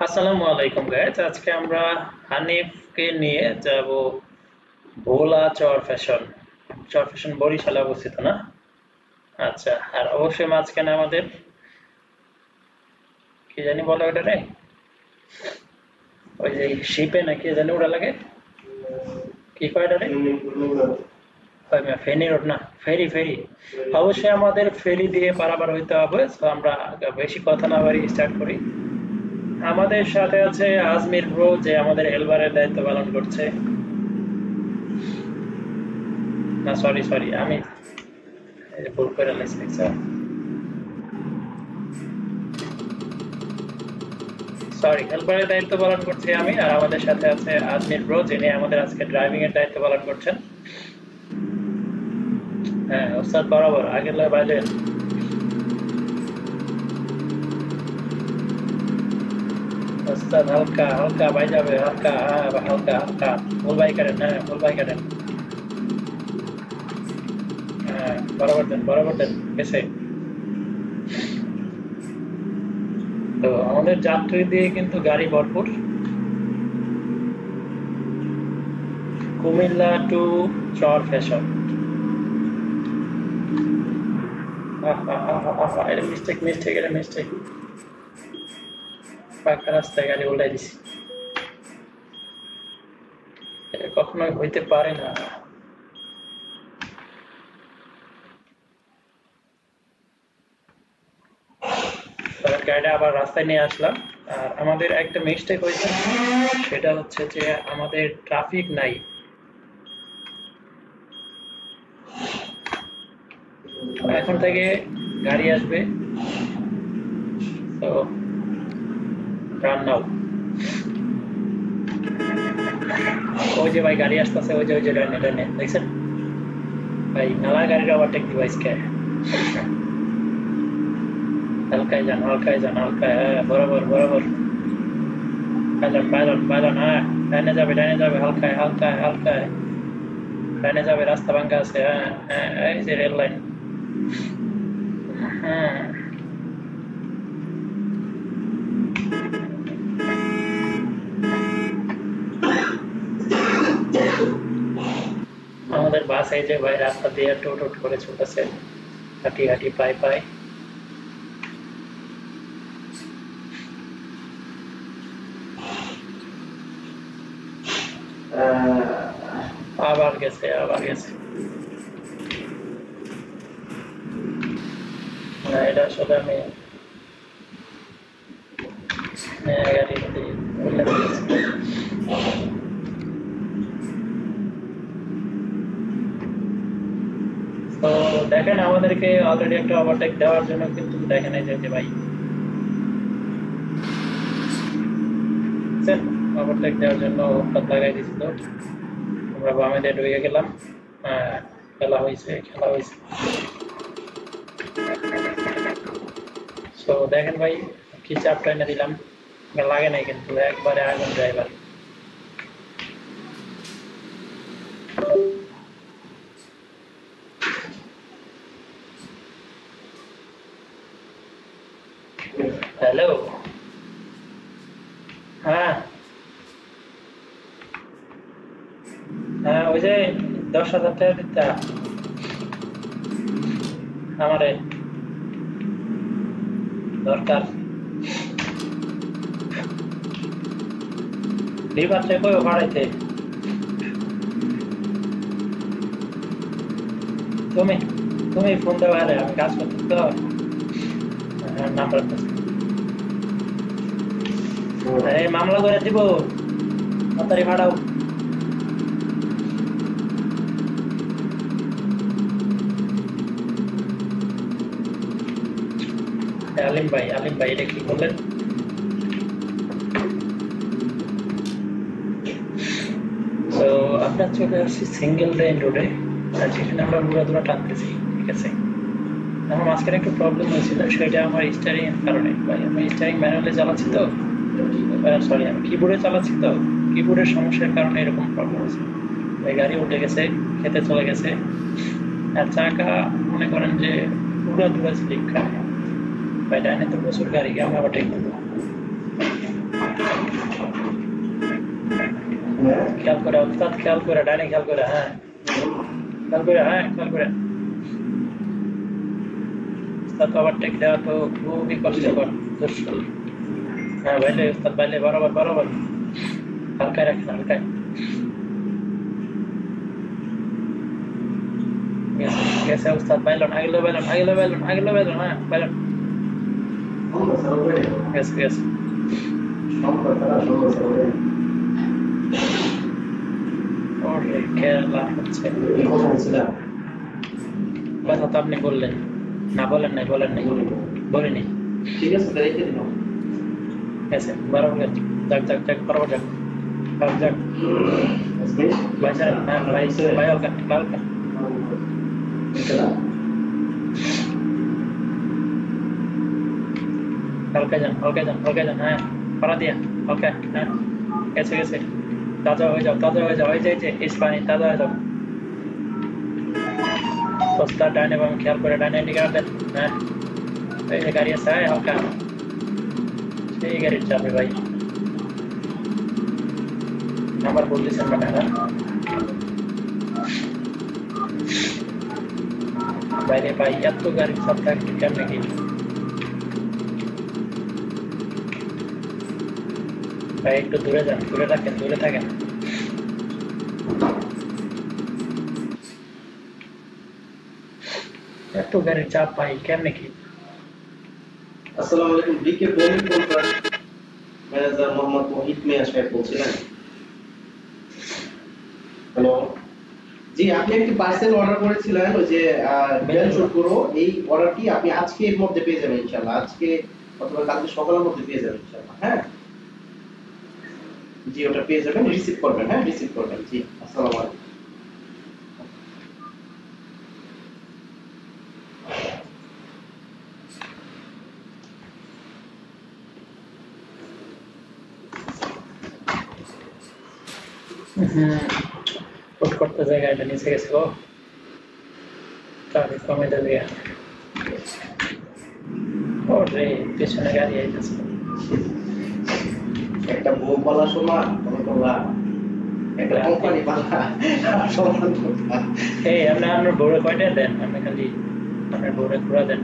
আসসালামু আলাইকুম গাইজ, আজকে আমরা হানিফকে নিয়ে যাব ভোলা চর ফ্যাশন বরিশালে অবস্থিত না? আচ্ছা, আর অবশ্যই মাঝখানে আমাদের কি জানি বলে ওটা রে, ওই যে শিপে না কি জানি ওটা লাগে, কি কয় এটা রে? ফেনী রোড না, ফেরি ফেরি। অবশ্যই আমাদের ফেরি দিয়ে পারাপার হইতে হবে, তো আমরা বেশি কথা না বাড়িয়ে স্টার্ট করি। আমাদের সাথে আছে আজমির ব্রো, যে আমাদের হেলবারের দায়িত্ব পালন করছে। না, সরি সরি, আমি এই যে ভুল করে লাইছি, দেখছো? সরি, হেল্পারের দায়িত্ব পালন করছি আমি, আর আমাদের সাথে আছে আজমির ব্রো, যিনি আমাদের আজকে ড্রাইভিং এর দায়িত্ব পালন করছেন। হ্যাঁ ওস্তাদ, বরাবর আগের লয় বাইরে। ওস্তাদ হালকা হালকা বাই যাবে, হালকা, হ্যাঁ হালকা হালকা। ফুল বাই করেন, হ্যাঁ ফুল বাই করেন। হ্যাঁ বরাবর দেন গেছে। তো আমাদের যাত্রী দিয়ে কিন্তু গাড়ি ভরপুর। কুমিল্লা টু চর ফ্যাশন। এটা মিস্টেক। পাকা রাস্তায় গাড়ি উল্টাই দিছি, এটা কখনোই হইতে পারে না। গাড়িটা আবার রাস্তায় নিয়ে আসলাম। আর আমাদের একটা মিস্টেক হয়েছে, সেটা হচ্ছে যে আমাদের ট্রাফিক নাই। এখন থেকে গাড়ি আসবে, তো রান নাও। ওই যে ভাই গাড়ি আসতেছে, ওই যে ডানে দেখছেন ভাই, নালা গাড়ির ওভারটেক ডিভাইস কে। হালকায় যান হালকায়, হ্যাঁ বরাবর। পাইলন, হ্যাঁ ডাইনে যাবে, হালকায় ডাইনে যাবে, রাস্তা ভাঙ্গা আছে, হ্যাঁ এই যে রেল লাইন। হ্যাঁ, আমাদের বাস এই যে ভাই রাস্তা দিয়ে টোট করে চলতেছে, হাঁটি পাই। আবার গেছে। না, এটা আসলে আমি গাড়ি উল্লেখ করেছি। তো দেখেন, আমাদেরকে অলরেডি একটা ওভারটেক দেওয়ার জন্য কিন্তু দেখেন এই যে ভাই ওভারটেক দেওয়ার জন্য হাত লাগাই দিছিল। আমরা বামে দিয়ে ঢুকে গেলাম। খেলা হয়েছে। তো দেখেন ভাই, কি চাপটা এনে দিলাম, লাগে নাই কিন্তু, একবারে আগুন ড্রাইভার। হ্যালো, হ্যাঁ ওই যে 10,000 টাকা দিতে আমারে দরকার। লিভার চেক করে ভাড়াইতে তুমি তুমি ফোন দেওয়া, আমি কাজ করতে তো নাম্বার মামলা করে দিব, তাড়াতাড়ি ভাড়াও। আলিম ভাই এটা কি বললেন? তো আমরা চলে আসছি সিঙ্গেল লেন রোডে, আর যেখানে আমরা ঘোরাধুরা টানতেছি, ঠিক আছে। আমার মাঝখানে একটু প্রবলেম হয়েছিল, সেটা আমার স্টারিং এর কারণে। ভাই আমি স্টারিং ম্যানুয়ালে চালাচ্ছি তো, সরি আমি কিবোর্ডে চালাচ্ছি তো, কিবোর্ডের সমস্যার কারণে এরকম প্রবলেম হয়েছে। ভাই গাড়ি উঠে গেছে, খেতে চলে গেছে, আর চাকা মনে করেন যে পুরো স্লিপ খায়। ভাই ডাইনে তো প্রচুর গাড়ি, আমরা আবার টেক দেবো। খেয়াল করে উস্তাদ, খেয়াল করে ডাইনে খেয়াল করে, হ্যাঁ খেয়াল করে, হ্যাঁ খেয়াল করে। উস্তাদ ওভারটেক দেওয়া তো খুবই কষ্টকর, দুষ্কর। হ্যাঁ বাইলে উস্তাদ, বাইলে বরাবর বরাবর, হালকায় রাখেন, হালকায়। গেছে উস্তাদ, বাইলন আগেলো, বাইলন আগেলো, বাইলন আগেলো, বাইলন, হ্যাঁ বাইলন। গেছে গেছে। ওরে খেলা হচ্ছে। কথা তো আপনি বললেন না, বলেন নাই, বলেন নাই, বলিনি। ঠিক আছে, রেখে দিলাম। গেছে বরাবর, গেছে। যাক যাক যাক, বরাবর যাক, যাক যাক। ভাই স্যার, হ্যাঁ ভাই, ভাই হালকা হালকা। হালকা যান, হালকা যান, হালকা যান, হ্যাঁ পাড়া দিয়া, হালকা, হ্যাঁ গেছে গেছে। তাজা হয়ে যাও, তাজা হয়ে যাও, এই যে এই যে ইস্পানি, তাজা হয়ে যাও। রাস্তা ডাইনে বামে খেয়াল করে, ডাইনে দিকে আসবেন, হ্যাঁ এই যে গাড়ি আছে, হ্যাঁ হালকা, সেই গাড়ির চাপে ভাই। নাম্বার বলতেছেন না ম্যাডাম, বাইরে ভাই এত গাড়ির চাপ থাকবে কেমনে কি ভাই? একটু দূরে যান, দূরে থাকেন, দূরে থাকেন। এত গাড়ির চাপ ভাই কেমনে কি? আসসালামু আলাইকুম, বিকে বোমিং কন্ট্রাক্ট ম্যানেজার মোহাম্মদ ওহিদ মিয়া সাহেব বলছিলেন? হ্যালো, জি আপনি একটি পার্সেল অর্ডার করেছিলেন, ওই যে বেল শুটগুলো, এই অর্ডারটি আপনি আজকে এর মধ্যে পেয়ে যাবেন ইনশাআল্লাহ, আজকে অথবা কালকে সকালের মধ্যে পেয়ে যাবেন ইনশাআল্লাহ। হ্যাঁ জি, ওটা পেয়ে যাবেন, রিসিভ করবেন, হ্যাঁ রিসিভ করবেন। জি আসসালামু আলাইকুম। ফুট করতে জায়গাটা নিচে গেছে গো, ট্রাফিক কমে দেবে। ওরে পেছনে গাড়ি আইতেছে। একটা বউ বলা সমান, তোমরা একটা কোম্পানি বালা সমান কথা। এই আপনি আপনার বউরে কয়টা দেন? আপনি খালি আপনার বউরে ঘোরা দেন,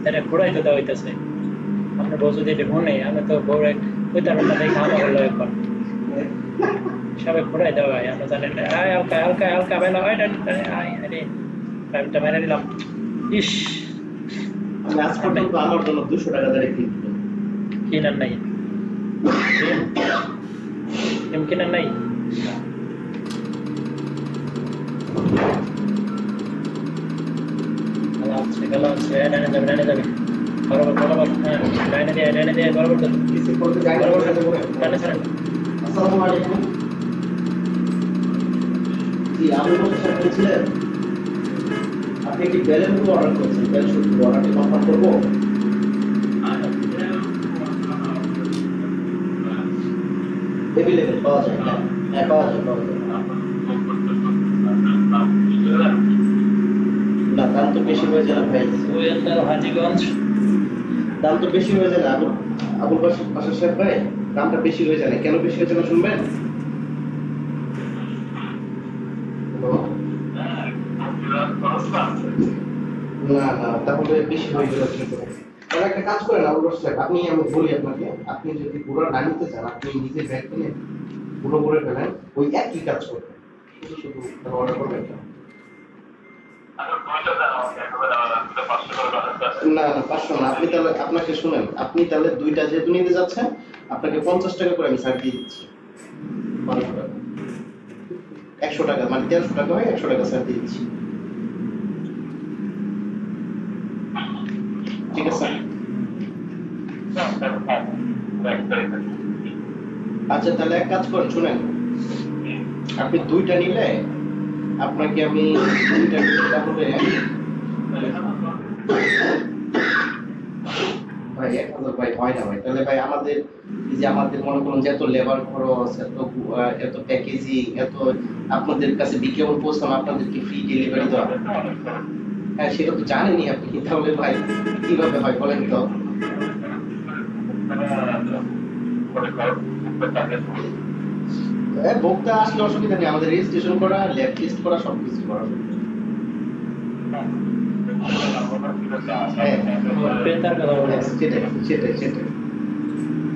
এটা ঘোরাই তো দেওয়া হইতেছে। আপনার বউ যদি এটা মনে, আমি তো বউরে ওই তার দেখে আমার হলো একবার সবাই ঘোরাই দেওয়া হয়, আমরা জানেন না। আয় হালকা হালকা হালকা বেলা হয়, আয় আরে টাইমটা মেরে দিলাম। ইস, আমি আজ পর্যন্ত আমার জন্য 200 টাকা দিয়ে কিনতে কিনার নাই, কিনার নাই। গেলা হচ্ছে, ডাইনে যাবে, ডাইনে যাবে, বরাবর বরাবর, হ্যাঁ ডাইনে দিয়ে, ডাইনে দিয়ে বরাবর করতে, রিসিভ করতে যাই। বরাবর ডাইনে ছাড়েন। আসসালামু আলাইকুম, জি আপনি কোথা থেকে বলছিলেন? আপনি কি বেলুনগুলো অর্ডার করেছেন? বেল শুটগুলো অর্ডারটি কনফার্ম করবো? এভেলেবেল পাওয়া যায়, হ্যাঁ পাওয়া যায়, পাওয়া যায়। না দাম তো বেশি হয়ে যায় ভাই, ওয়েন্দার হাজীগঞ্জ। দাম তো বেশি হয়ে যায় না আবুল বাসার সাহেব ভাই, দামটা বেশি হয়ে যায় না। কেন বেশি হয়ে যায় না শুনবেন? না না, তাহলে বেশি হয়ে গেল। তাহলে একটা কাজ করেন আবুল বাসার সাহেব, আমি বলি আপনাকে, আপনি যদি পুরো না নিতে চান, আপনি নিজে ব্যাগ কিনে পুরো করে ফেলেন, ওই একই কাজ করবেন, শুধু শুধু অর্ডার করবেন না। না না 500 না, আপনি তাহলে আপনাকে শুনেন, আপনি তাহলে দুইটা যেহেতু নিতে যাচ্ছেন, আপনাকে 50 টাকা করে আমি ছাড় দিয়ে দিচ্ছি। 100 টাকা মানে 1300 টাকা হয়, 100 টাকা ছাড় দিয়ে দিচ্ছি। ঠিক আছে? আচ্ছা তাহলে এক কাজ করেন, শুনেন, আপনি দুইটা নিলে আপনাকে আমি দুইটা তাহলে ভাই 1000 ভাই হয় না ভাই। তাহলে ভাই আমাদের এই যে আমাদের মনে করুন যে এত লেবার খরচ, এত প্যাকেজিং, এত আপনাদের কাছে বিজ্ঞাপন পোস্টাম, আপনাদেরকে ফ্রি ডেলিভারি দেওয়া, হ্যাঁ সেটা তো জানেনই আপনি, তাহলে ভাই কিভাবে হয় বলেন তো? ভোক্তা আসলে অসুবিধা নেই, আমাদের রেজিস্ট্রেশন করা, ল্যাব টেস্ট করা, সবকিছু করা। সেটাই।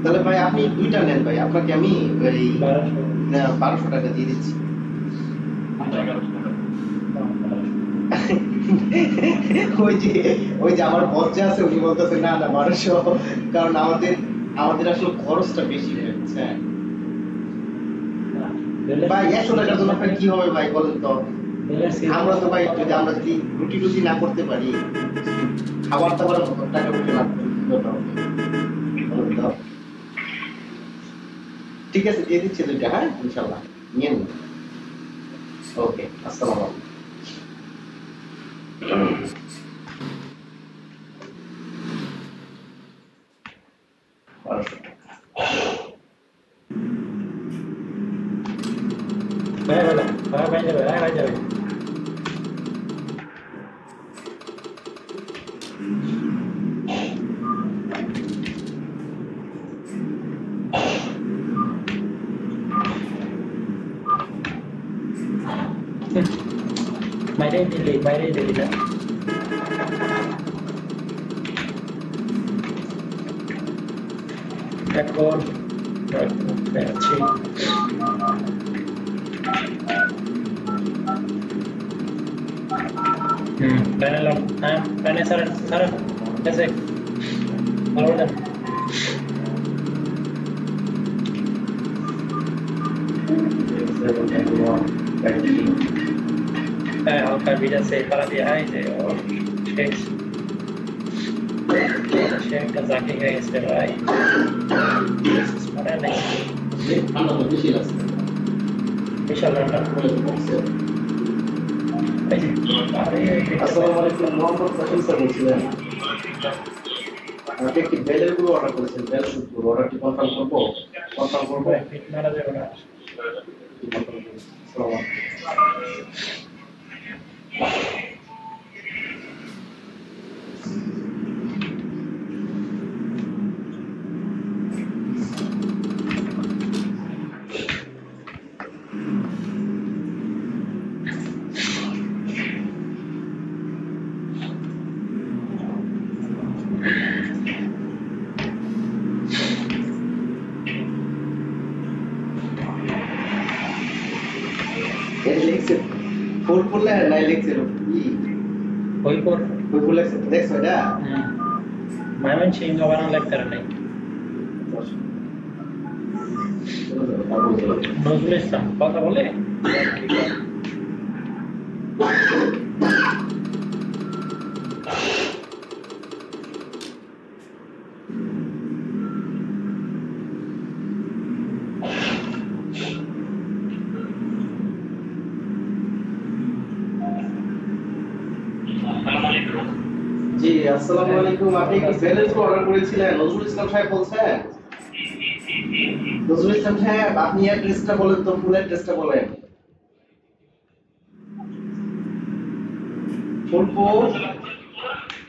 তাহলে ভাই আপনি দুইটা নেন ভাই, আপনাকে আমি এই 1200 টাকা দিয়ে দিচ্ছি। ওই যে আমার বজ্জা আছে, উনি বলতেছে না 1200, কারণ আমাদের আসলে খরচটা বেশি হয়ে যাচ্ছে। ভাই 100 টাকার জন্য আপনার কি হবে ভাই বলেন তো? আমরা তো ভাই আমরা যদি রুটি না করতে পারি, খাবার দাবার টাকা উঠে না, ঠিক আছে দিয়ে দিচ্ছি দুইটা, হ্যাঁ ইনশাল্লাহ নিয়ে নিন। ওকে, আসসালামু আলাইকুম। ভাই যাবে। বাইরে দিলি না। এখন আছি প্যানেল প্যানে স্যার कैसे और हल्का बीजा से para दिया है और शेक का जाके है इस पे भाई para नहीं আমরা তো বেশি লাগছে इंशाल्लाह আসসালামু আলাইকুম, মোহাম্মদ সাকিব স্যার বলছিলেন। আপনি একটি বেলের গুলো অর্ডার করেছেন, বেল শুট অর্ডারটি কনফার্ম করবো? মারা যাবে না। আসসালামু আলাইকুম। ফুল ফুলে নাই লিখছিল কি ওই ফুল লিখছে দেখছো এটা মাইমন সিং বানানো লেখতার নাই নজরুল ইসলাম কথা বলে জি আসসালামু আলাইকুম। আপনি কি ব্যালেন্স অর্ডার করেছিলেন? নজরুল ইসলাম সাহেব বলছেন? নজরুল ইসলাম সাহেব আপনি অ্যাড্রেসটা বলেন তো, ফুল অ্যাড্রেসটা বলেন।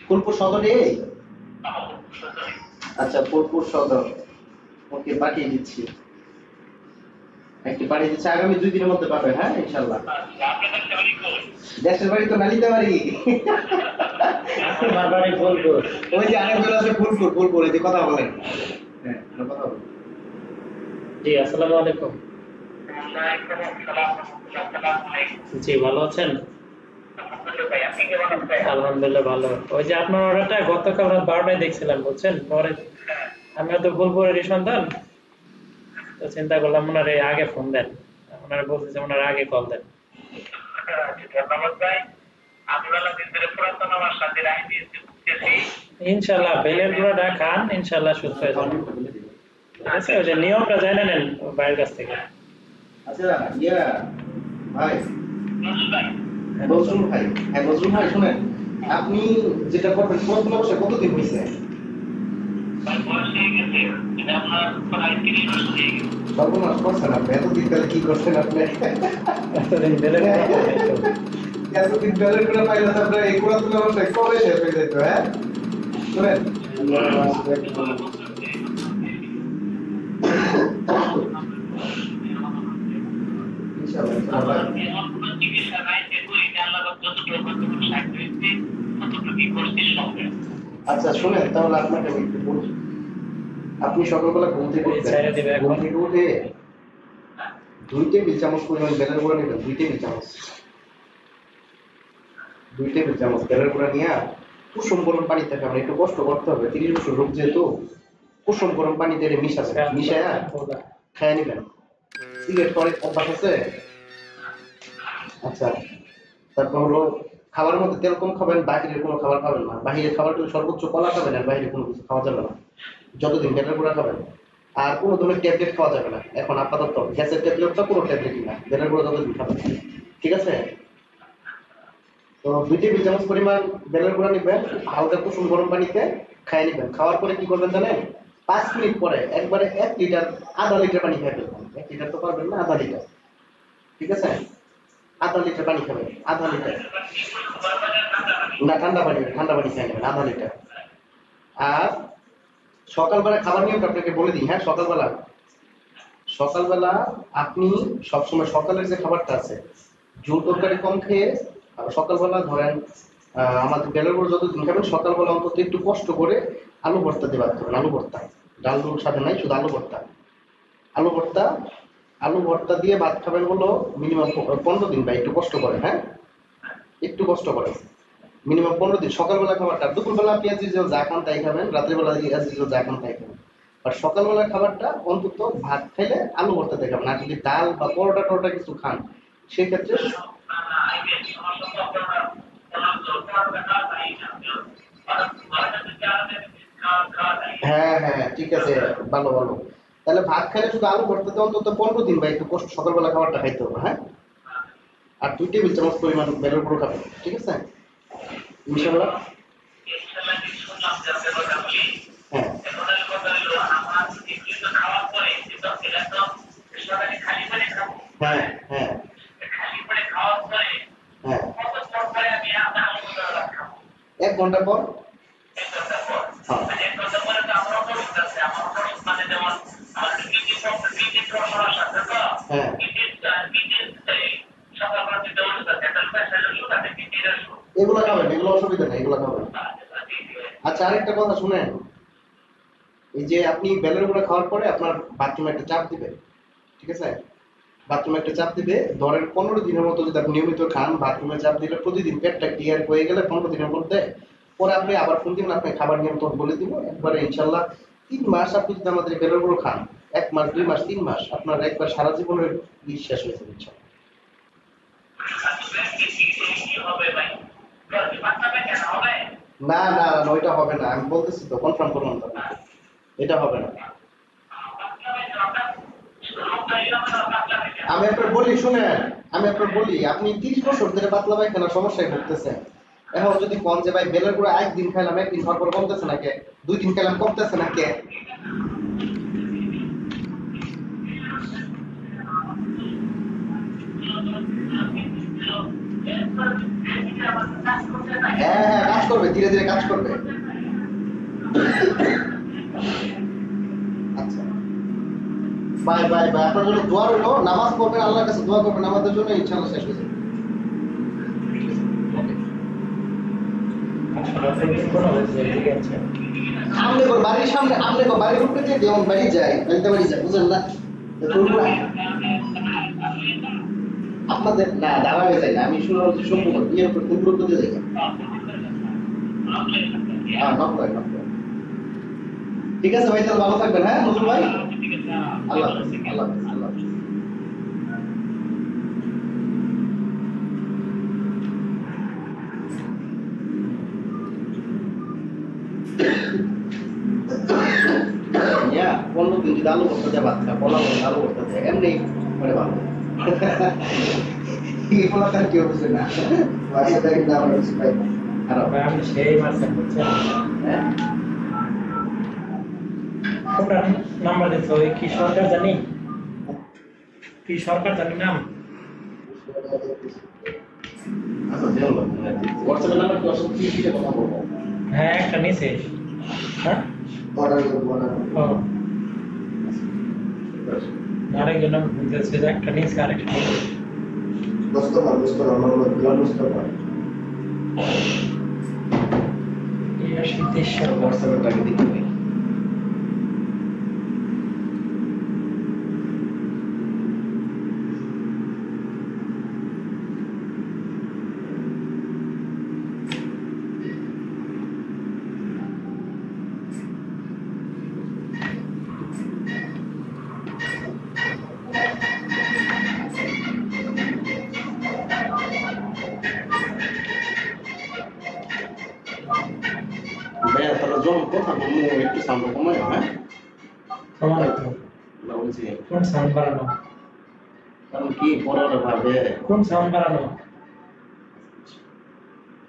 ফুলপুর সদরে? আচ্ছা ফুলপুর সদর, ওকে পাঠিয়ে দিচ্ছি, আগামী 2 দিনের মধ্যে পাবেন, হ্যাঁ ইনশাআল্লাহ। দেশের বাড়ি তো নালিতে বাড়ি, আমার বাড়ি ফুলপুর। ওই যে আরেকজন আছে ফুলপুর, এই যে কথা বলেন। হ্যাঁ কথা বলেন। জি আসসালামু আলাইকুম। জি ভালো আছেন? আলহামদুলিল্লাহ ভালো। ওই যে আপনার অর্ডারটা গতকাল রাত 12টায় দেখছিলাম বুঝছেন, পরে আমি তো ফুলপুরেরই সন্তান, তো চিন্তা করলাম ওনারে আগে ফোন দেন, ওনারা বলতেছে ওনারা আগে কল দেন। ইনশাল্লাহ বেলের গুঁড়াটা খান, ইনশাল্লাহ সুস্থ হয়ে যাবেন। ঠিক আছে, ওই যে নিয়মটা জেনে নেন ভাইয়ের কাছ থেকে। আচ্ছা ভাই নজরুল ভাই, হ্যাঁ নজরুল ভাই শুনেন, আপনি যেটা করবেন পুরাতন অবস্থায় কতদিন হয়েছে? সর্বনাশ করছেন আপনি, এতদিন তাহলে কি করছেন আপনি? এতদিন বেলের গুঁড়া পাইলে আপনার এই পুরাতন অবস্থায় কবে শেষ হয়ে যেত? হ্যাঁ শুনেন না ভাই আচ্ছা শুনেন তাহলে আপনাকে আমি একটু বলি আপনি সকালবেলা ঘুম থেকে উঠবেন ঘুম থেকে উঠে 2 টেবিল চামচ পরিমাণ বেলের গুঁড়া নেবেন 2 টেবিল চামচ 2 টেবিল চামচ বেলের গুঁড়া নিয়ে কুসুম গরম পানিতে খাবেন একটু কষ্ট করতে হবে 30 বছর রোগ যেহেতু কুসুম গরম পানিতে মিশাবেন মিশায়া খেয়ে নেবেন সিগারেট করে অভ্যাস আছে আচ্ছা তারপর হলো খাবারের মধ্যে তেল কম খাবেন বাহিরের কোনো খাবার খাবেন না বাহিরের খাবার কিন্তু সর্বোচ্চ কলা খাবেন আর বাইরে কোনো কিছু খাওয়া যাবে না যতদিন বেলের গুঁড়া খাবেন আর কোনো ধরনের ট্যাবলেট খাওয়া যাবে না এখন আপাতত গ্যাসের ট্যাবলেটটা কোনো ট্যাবলেটই না বেলের গুঁড়া যতদিন খাবেন ঠিক আছে তো 2 টেবিল চামচ পরিমাণ বেলের গুঁড়া নেবেন হালকা কুসুম গরম পানিতে খাইয়ে নেবেন খাওয়ার পরে কি করবেন জানেন 5 মিনিট পরে একবারে 1 লিটার আধা লিটার পানি খাইয়ে ফেলবেন 1 লিটার তো পারবেন না আধা লিটার ঠিক আছে আধা লিটার পানি খাবেন আধা লিটার না ঠান্ডা পানি খেয়ে নেবেন আধা লিটার আর সকালবেলা খাবার নিয়মটা আপনাকে বলে দিই হ্যাঁ সকালবেলা আপনি সবসময় সকালের যে খাবারটা আছে ঝোল তরকারি কম খেয়ে সকালবেলা ধরেন আমাদের বেলের গুঁড়ো যতদিন খাবেন সকালবেলা অন্তত একটু কষ্ট করে আলু ভর্তা দিয়ে বাদ করবেন আলু ভর্তা ডাল ডুল সাথে নাই শুধু আলু ভর্তা দিয়ে ভাত খাবেন হলো মিনিমাম 15 দিন বা একটু কষ্ট করে হ্যাঁ একটু কষ্ট করে মিনিমাম 15 দিন সকালবেলা খাবারটা দুপুরবেলা পেঁয়াজি যা খান তাই খাবেন রাত্রিবেলা পেঁয়াজি যা খান তাই খাবেন আর সকালবেলা খাবারটা অন্তত ভাত খেলে আলু ভর্তা দিয়ে খাবেন আর যদি ডাল বা পরোটা কিছু খান সেক্ষেত্রে হ্যাঁ হ্যাঁ ঠিক আছে ভালো তাহলে ভাত খেলে শুধু আলু ভর্তাতে অন্তত 15 দিন বা একটু কষ্ট সকালবেলা খাবারটা খাইতে হবে হ্যাঁ আর 2 টেবিল চামচ পরিমাণ বেলের গুঁড়ো খাবেন ঠিক আছে ইনশাআল্লাহ হ্যাঁ হ্যাঁ হ্যাঁ হ্যাঁ 1 ঘন্টা পর হ্যাঁ এগুলো খাবেন এগুলো অসুবিধা নেই এগুলো খাবেন আচ্ছা আরেকটা কথা শুনেন এই যে আপনি বেলের গুঁড়া খাওয়ার পরে আপনার বাথরুমে একটা চাপ দিবে ঠিক আছে বাথরুমে একটা চাপ দিবে ধরেন 15 দিনের মতো যদি আপনি নিয়মিত খান বাথরুমে চাপ দিলে প্রতিদিন পেটটা ক্লিয়ার হয়ে গেলে 15 দিনের মধ্যে পরে আপনি আবার ফোন দিন আপনি খাবার নিয়ম তো বলে দিব একবারে ইনশাল্লাহ 3 মাস আপনি যদি আমাদের বেলের গুঁড়ো খান 1 মাস 2 মাস 3 মাস আপনার একবার সারা জীবনের বিশ্বাস হয়ে যাবে ইনশাল্লাহ না না ওইটা হবে না আমি বলতেছি তো কনফার্ম করলাম তো এটা হবে না আমি আপনার বলি শুনেন আপনি 30 বছর ধরে পাতলা পায়খানার সমস্যায় ভুগতেছেন এখন যদি কোন যে ভাই বেলের গুঁড়া একদিন খাইলাম একদিন খাওয়ার পর কমতেছে না কে 2 দিন খাইলাম কমতেছে না কে হ্যাঁ কাজ করবে ধীরে ধীরে কাজ করবে আচ্ছা বাই আপনার জন্য দোয়া রইল নামাজ পড়বেন আল্লাহর কাছে দোয়া করবেন আমাদের জন্য ইনশাআল্লাহ শেষ হয়ে যাবে সামনে বাড়ির সামনে আমনে বাড়ির উপরে যে দেওয়ান বাড়ি যায় বুঝলেন না আপনাদের না দাঁড়াবে যাই না আমি শুনলাম যে সম্পূর্ণ বিয়ের উপর কোন গুরুত্ব দিয়ে যাই ঠিক আছে ভাই তাহলে ভালো থাকবেন হ্যাঁ নজরুল ভাই আল্লাহ Ya, kalau di dalam bekerja batka, pola lalu bekerja, ini pada bang. Ini pola kan kau bersena, masih dari dalam supaya. Harap kami saya masih bekerja. Koran nama itu Kishore Jani. Kishore Jani nam. WhatsApp number kau suruh kiri kita apa? Kani sih. Not a good number. This is a Chinese character. Mustafa, Muhammad Bilal Mustafa. ये Siddheshwar WhatsApp এ টাকা দিতে হবে। ভাইয়া তাহলে যখন কথা বলবো একটু সাউন্ড কমায়, হ্যাঁ? कमाल तो না বলছি कौन साउंड বাড়ানো কারণ কি পড়াটা ভাবে কোন সাউন্ড বাড়ানো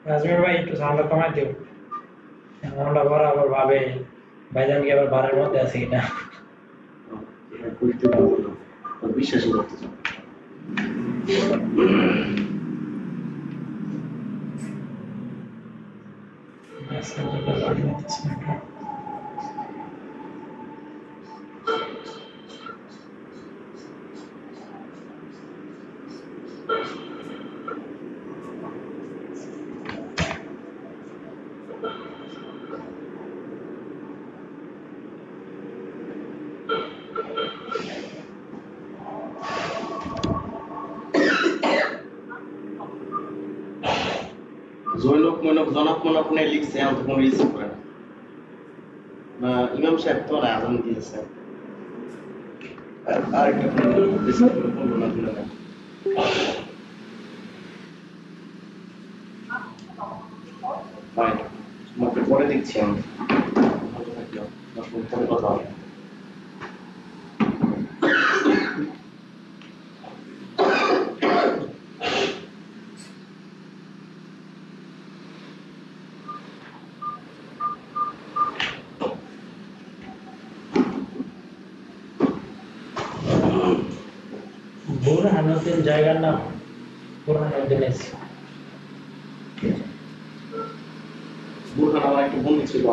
রাজমির ভাই একটু সাউন্ড কমাই দিও আমরা বরাবর ভাবে ভাইজান কি আবার বারের মধ্যে আছে কিনা এটা করতে পারবো না, বিশ্বাসই করতেছে না। জৈনক মনক জনক মনক নিয়ে লিখছে, আমি তো কোনো রিসিভ করে না। না ইমাম সাহেব তো না আজান দিয়েছে, আর একটা রিসিভ করে বলবো না দিলে না। ফাইন, তোমাকে পরে দেখছি আমি। ভালো থাকো, পরে কথা হবে। বুরহানুদ্দিন জায়গার নাম বুরহানুদ্দিন বুরহান আমার একটা বন্ধু ছিল,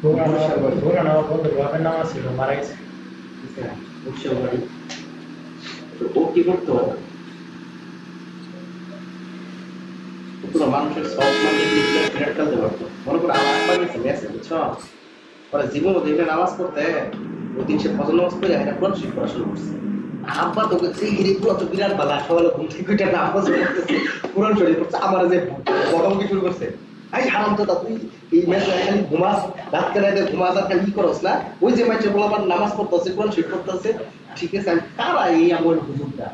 বুরহান আমার বন্ধুর বাপের নাম ছিল, মারা গেছে। মুর্শিদাবাড়ি। তো ও কি করতো, পুরো মানুষের সব মানে বিরাট খেলতে পারতো। মনে করো আমার আব্বা গেছে মেসে, বুঝছো, পরে জীবন দেখলে নামাজ পড়তে ওই দিন সে ফজর নামাজ পড়ে একটা কোরআন শরীফ পড়া শুরু করছে। আব্বা তোকে সেই গিরি পুরো তো বিরাট বালা, সকালে ঘুম থেকে উঠে নামাজ পড়তেছে, কোরআন শরীফ পড়ছে। আমার যে বদম কি শুরু করছে, আই হারাম তো তুই এই মেসে খালি ঘুমাস, রাত রাতে ঘুমাস আর খালি ই করস না। ওই যে মাইছে বলাবার নামাজ পড়তেছে, কোরআন শরীফ পড়তেছে, ঠিক আছে। আমি কারা এই আমার হুজুরটা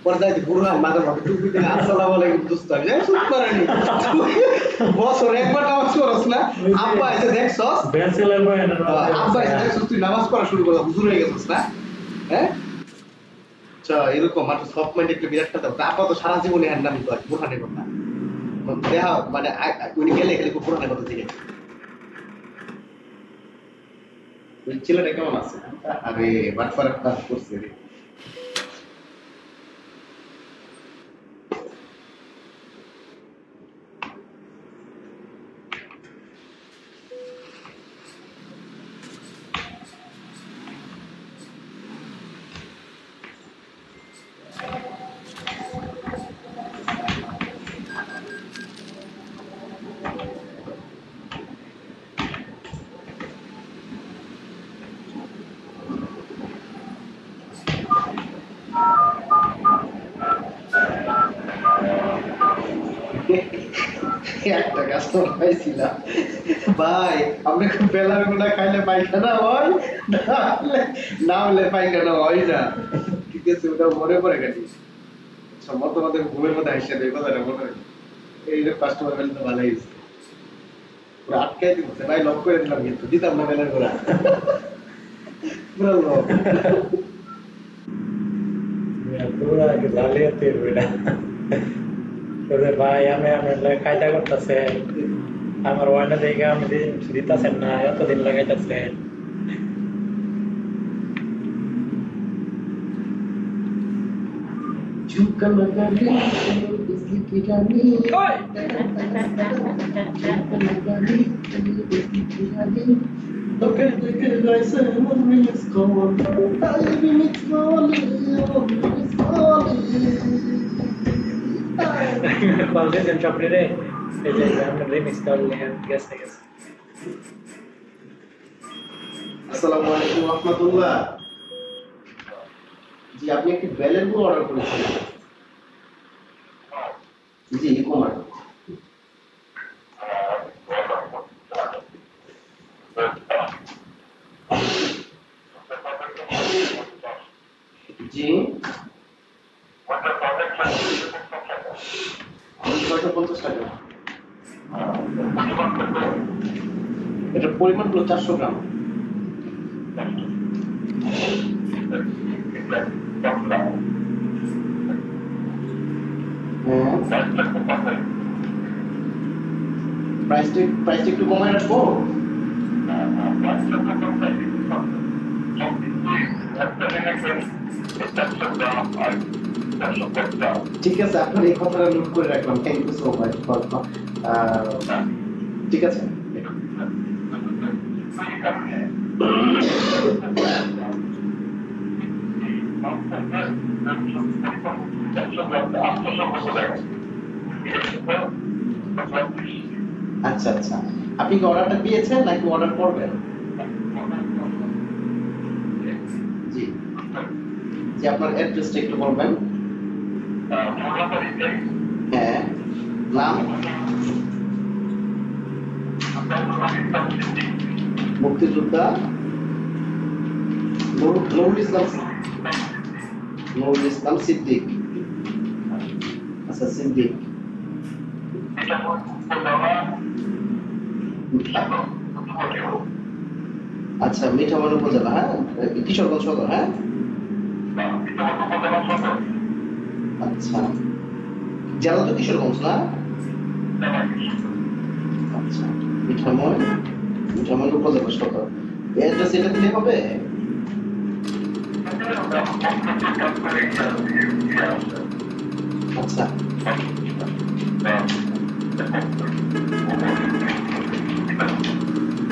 পরে যাই বুরহান মাঝে মাঝে টুপি দিলে আসসালামু আলাইকুম দোস্ত, আমি শুট করেনি বছর একবার নামাজ পড়স না। আব্বা এসে দেখছস, ব্যাচেলর বয় না আব্বা এসে দেখছস তুই নামাজ পড়া শুরু করছিস, হুজুর হয়ে গেছিস না, হ্যাঁ? আচ্ছা এরকম মানুষ সব মাইন্ড একটু বিরাট কথা। আব্বা তো সারা জীবনে হ্যান্ডামি করে বুরহানের কথা দেখা, মানে উনি গেলে খালি বুরহানের কথা জিজ্ঞেস। ওই ছেলেটা কেমন আছে? আরে বাটফার কাজ করছে রে। একটা কাস্টমার পাইছিলাম, ভাই আপনি বেলার গুলা খাইলে পায়খানা হয় না হলে পায়খানা হয় না, ঠিক আছে? ওটা মনে পড়ে গেছি সম্মত আমাদের ঘুমের মধ্যে হাসে দেয় কথাটা মনে হয়। এই যে কাস্টমার পেলে তো ভালোই হয়েছে, ওরা আটকাই দিচ্ছে, ভাই লক করে দিলাম কিন্তু দিতাম না বেলার গোড়া পুরো লক। পুরা কি জালিয়াতি বেটা তোদের ভাই আমি কায়দা করতেছে, আমার ওয়াইনা দেখে আমি দিতেছেন না, এতদিন লাগাইতেছে। झुका लगा ली बिजली की रानी, झुका लगा ली बिजली की रानी, তোকে দেখে গাইছে মন মিস কল তাই মিস কলে মিস কলে কল দিয়েছেন চকলেটে এই যে আমরা রিমিক্স কল নিয়ে গেছে গেছে। আসসালামু আলাইকুম ওয়া রাহমাতুল্লাহ। জি আপনি একটি বেলের গুঁড়ো অর্ডার করেছিলেন। জি কুমার। জি 650 টাকা। এটার পরিমাণ হলো 400 গ্রাম। প্রাইসটা একটু কমায় রাখবো। ঠিক আছে আপনার এই কথাটা নোট করে রাখলাম, থ্যাংক ইউ সো মাচ। ঠিক আছে আচ্ছা আচ্ছা, আপনি কি অর্ডারটা পেয়েছেন নাকি অর্ডার করবেন? জি জি আপনার অ্যাড্রেসটা একটু বলবেন। হ্যাঁ নাম মুক্তিযোদ্ধা নুরুল ইসলাম সিদ্দিক। আচ্ছা সিদ্দিক। আচ্ছা মিঠামন উপজেলা, হ্যাঁ কিশোরগঞ্জ সদর। হ্যাঁ আচ্ছা জেলা তো কিশোরগঞ্জ না? আচ্ছা মিঠামন উপজেলা সদর। অ্যাড্রেস এটা দিলে হবে? আচ্ছা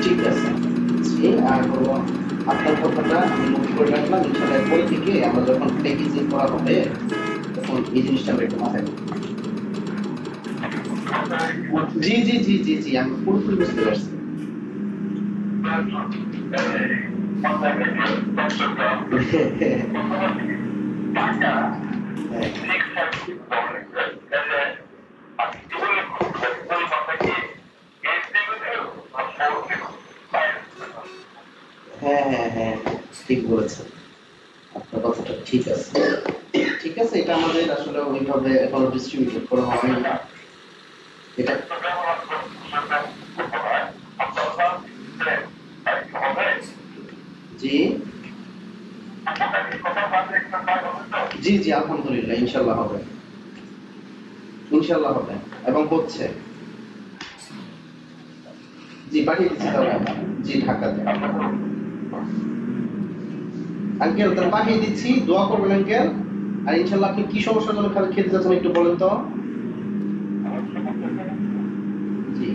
ঠিক আছে। জি আর আপনার কথাটা আমি নোট করে রাখলাম, ইনশাআল্লাহ পরে থেকে আমরা যখন প্যাকেজিং করা হবে তখন এই জিনিসটা আমরা একটু মাথায় রাখবো। জি জি জি জি জি আমি পুরোপুরি বুঝতে পারছি। হ্যাঁ হ্যাঁ হ্যাঁ ঠিক বলেছেন, আপনার কথাটা ঠিক আছে। ঠিক আছে এটা আমাদের আসলে ওইভাবে এখনো ডিস্ট্রিবিউট করা হয়নি না এটা। জি জি জি আলহামদুলিল্লাহ ইনশাল্লাহ হবে, ইনশাল্লাহ হবে এবং হচ্ছে। জি পাঠিয়ে দিচ্ছি তাহলে। জি ঢাকাতে আঙ্কেল তাহলে পাঠিয়ে দিচ্ছি, দোয়া করবেন আঙ্কেল। আর ইনশাল্লাহ আপনি কি সমস্যার জন্য খেতে যাচ্ছেন একটু বলেন তো। জি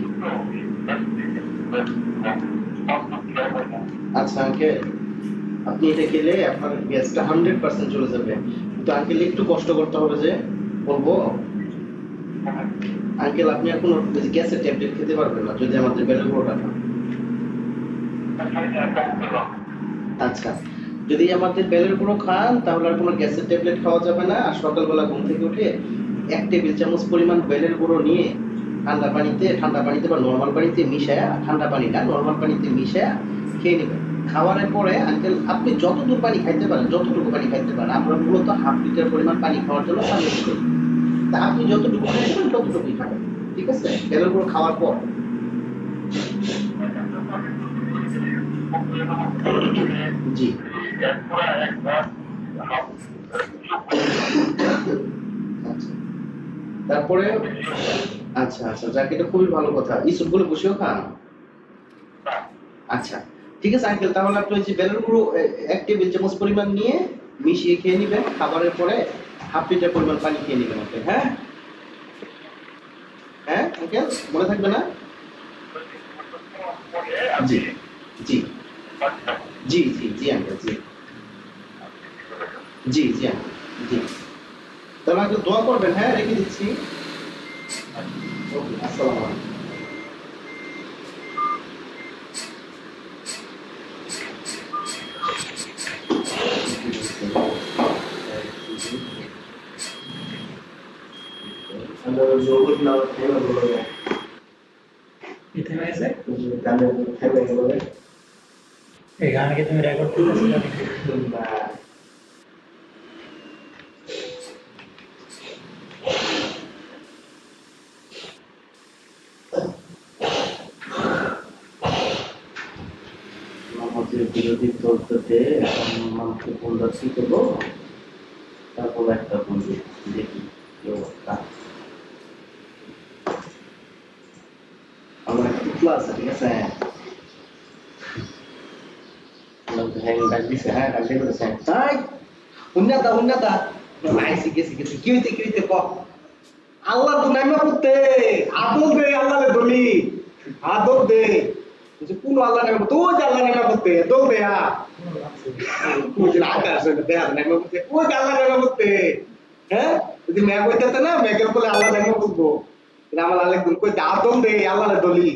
আচ্ছা আঙ্কেল আপনি এটা খেলে আপনার গ্যাসটা 100% চলে যাবে, কিন্তু আঙ্কেল একটু কষ্ট করতে হবে। যে বলবো আঙ্কেল আপনি এখন গ্যাসের ট্যাবলেট খেতে পারবেন না যদি আমাদের বেলের গুঁড়োটা খান। আচ্ছা যদি আমাদের বেলের গুঁড়ো খান তাহলে আর কোনো গ্যাসের ট্যাবলেট খাওয়া যাবে না। আর সকালবেলা ঘুম থেকে উঠে 1 টেবিল চামচ পরিমাণ বেলের গুঁড়ো নিয়ে ঠান্ডা পানিতে বা নর্মাল পানিতে মিশায়া, ঠান্ডা পানি না নর্মাল পানিতে মিশায়া খেয়ে নেবেন। খাওয়ার পরে আঙ্কেল আপনি যতটুকু পানি খাইতে পারেন, আমরা মূলত ½ লিটার পরিমাণ পানি খাওয়ার জন্য সাজেস্ট করি। তা আপনি যতটুকু খাইবেন ততটুকুই খাবেন, ঠিক আছে? বেলের গুঁড়ো খাওয়ার পর। জি আচ্ছা তারপরে আচ্ছা আচ্ছা যাক এটা খুবই ভালো কথা, এই সবগুলো বসেও খান। আচ্ছা ঠিক আছে আঙ্কেল তাহলে আপনি ওই যে বেলের গুঁড়ো 1 টেবিল চামচ পরিমাণ নিয়ে মিশিয়ে খেয়ে নেবেন। খাবারের পরে ½ লিটার পরিমাণ পানি খেয়ে নেবেন আঙ্কেল। হ্যাঁ হ্যাঁ আঙ্কেল মনে থাকবে না? জি জি জি জি জি আঙ্কেল জি জি জি আঙ্কেল জি তাহলে আঙ্কেল দোয়া করবেন হ্যাঁ রেখে দিচ্ছি ওকে আসসালামু আলাইকুম আমরা জগৎ না থেমে গেল কি থেমে গেছে? গানে থেমে গেল এই গান কি তুমি রেকর্ড করতেছো নাকি? না আমাদের বিরোধী দলটাতে এখন মানুষকে পরিদর্শন করবো তারপর একটা বন্ধু দেখি কি অবস্থা আমার একটা টুকলা আছে ঠিক আছে হ্যাং ডাক দিছে হ্যাঁ ডাক দিয়ে বলেছে তাই উন্নতা নাইসি গেছি গেছি কি হইতে ক আল্লাহ তো নাইমা করতে আদব দে আল্লাহরে দলি আদব দে যে কোন আল্লাহ নাইমা তো যে আল্লাহ নাইমা করতে দব দে তুই যে আকাশ দে নাইমা করতে ও যে আল্লাহ নাইমা করতে হ্যাঁ যদি মে কইতাতে না মেকের বলে আল্লাহ নাইমা করবো এটা আমার আলেক কই আদব দে আল্লাহরে দলি